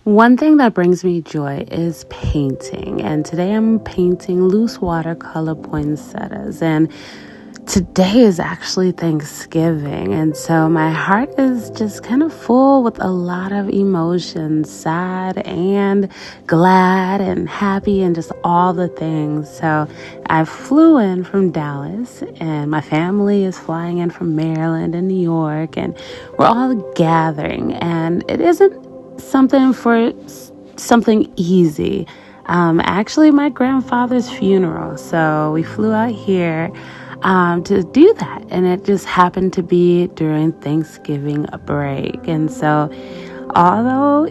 One thing that brings me joy is painting, and today I'm painting loose watercolor poinsettias, and today is actually Thanksgiving, and so my heart is just kind of full with a lot of emotions, sad and glad and happy and just all the things. So I flew in from Dallas, and my family is flying in from Maryland and New York, and we're all gathering, and it isn't something easy. Actually, my grandfather's funeral. So we flew out here to do that. And it just happened to be during Thanksgiving break. And so although,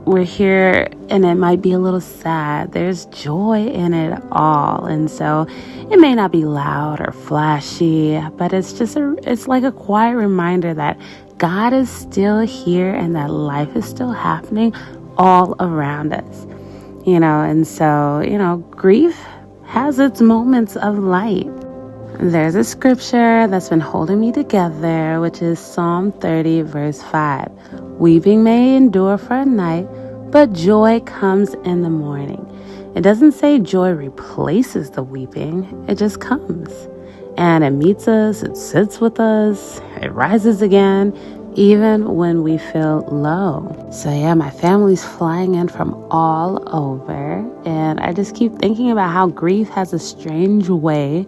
we're here and it might be a little sad, there's joy in it all. And so it may not be loud or flashy, but it's like a quiet reminder that God is still here and that life is still happening all around us, and so, grief has its moments of light. There's a scripture that's been holding me together, which is Psalm 30, verse 5. Weeping may endure for a night, but joy comes in the morning. It doesn't say joy replaces the weeping, it just comes. And it meets us, it sits with us, it rises again, even when we feel low. So yeah, my family's flying in from all over, and I just keep thinking about how grief has a strange way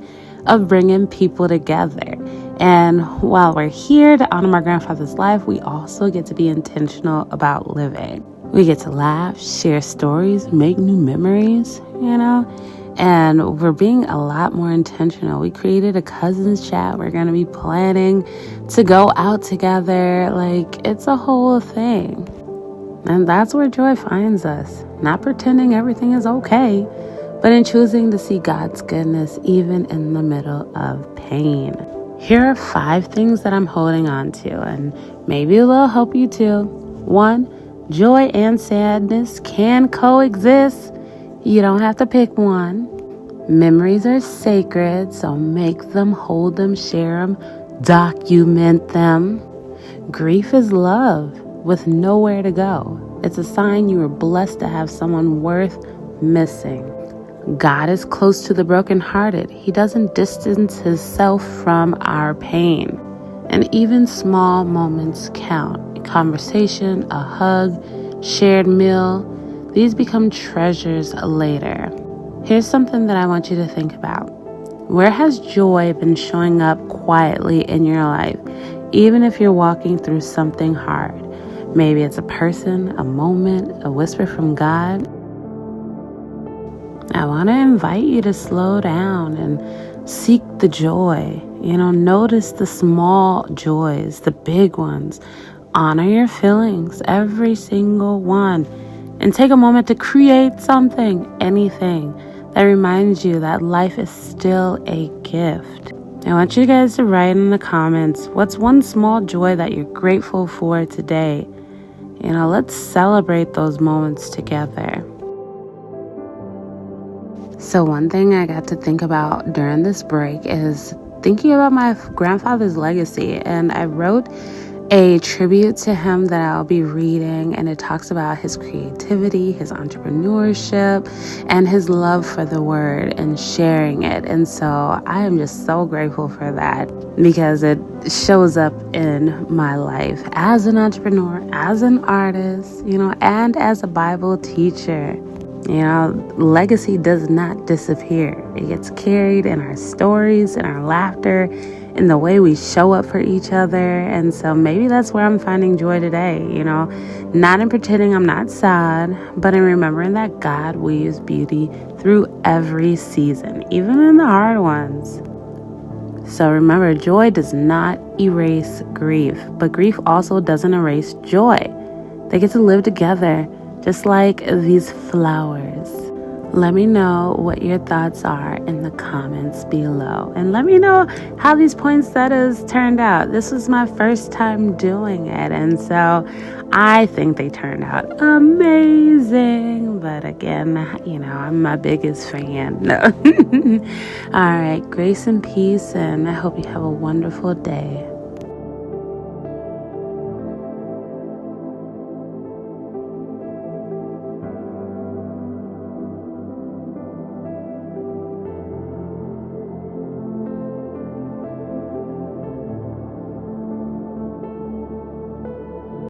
of bringing people together. And while we're here to honor my grandfather's life, we also get to be intentional about living. We get to laugh, share stories, make new memories, and we're being a lot more intentional. We created a cousins chat. We're going to be planning to go out together. Like, it's a whole thing. And that's where joy finds us. Not pretending everything is okay, but in choosing to see God's goodness even in the middle of pain. Here are 5 things that I'm holding on to, and maybe they'll help you too. 1, joy and sadness can coexist. You don't have to pick one. Memories are sacred, so make them, hold them, share them, document them. Grief is love with nowhere to go. It's a sign you are blessed to have someone worth missing. God is close to the brokenhearted. He doesn't distance himself from our pain. And even small moments count. A conversation, a hug, shared meal, these become treasures later. Here's something that I want you to think about. Where has joy been showing up quietly in your life, even if you're walking through something hard? Maybe it's a person, a moment, a whisper from God. I want to invite you to slow down and seek the joy. Notice the small joys, the big ones. Honor your feelings, every single one. And take a moment to create something, anything, that reminds you that life is still a gift. I want you guys to write in the comments, what's one small joy that you're grateful for today? Let's celebrate those moments together. So one thing I got to think about during this break is thinking about my grandfather's legacy. And I wrote a tribute to him that I'll be reading, and it talks about his creativity, his entrepreneurship, and his love for the word and sharing it. And so I am just so grateful for that, because it shows up in my life as an entrepreneur, as an artist, and as a Bible teacher. Legacy does not disappear. It gets carried in our stories, in our laughter, in the way we show up for each other. And so maybe that's where I'm finding joy today, not in pretending I'm not sad, but in remembering that God weaves beauty through every season, even in the hard ones. So remember, joy does not erase grief, but grief also doesn't erase joy. They get to live together, just like these flowers. Let me know what your thoughts are in the comments below. And let me know how these poinsettias turned out. This was my first time doing it, and so I think they turned out amazing. But again, I'm my biggest fan. No. All right, grace and peace, and I hope you have a wonderful day.